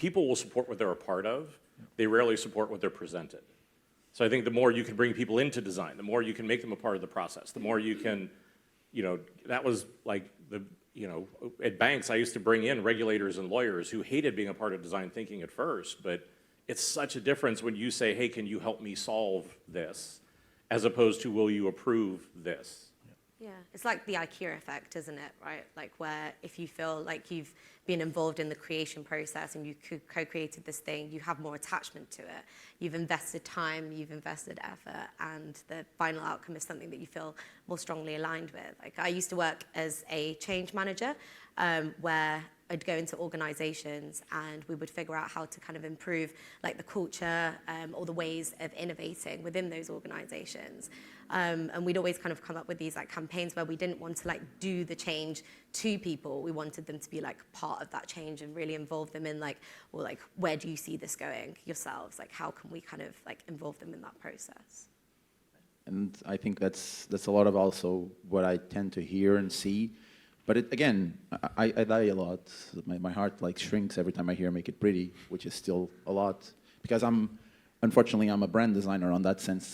people will support what they're a part of. They rarely support what they're presented. So I think the more you can bring people into design, the more you can make them a part of the process, the more you can, that was like at banks, I used to bring in regulators and lawyers who hated being a part of design thinking at first, but it's such a difference when you say, hey, can you help me solve this, as opposed to, will you approve this? Yeah, it's like the IKEA effect, isn't it, right? Like where if you feel like you've been involved in the creation process and you co-created this thing, you have more attachment to it. You've invested time, you've invested effort, and the final outcome is something that you feel more strongly aligned with. Like I used to work as a change manager where I'd go into organizations and we would figure out how to kind of improve like the culture or the ways of innovating within those organizations. And we'd always kind of come up with these like campaigns where we didn't want to like do the change to people. We wanted them to be like part of that change and really involve them in like, well, like, where do you see this going yourselves? Like, how can we kind of like involve them in that process? And I think that's a lot of also what I tend to hear and see. But again, I die a lot. My heart like shrinks every time I hear "make it pretty," which is still a lot because unfortunately I'm a brand designer on that sense.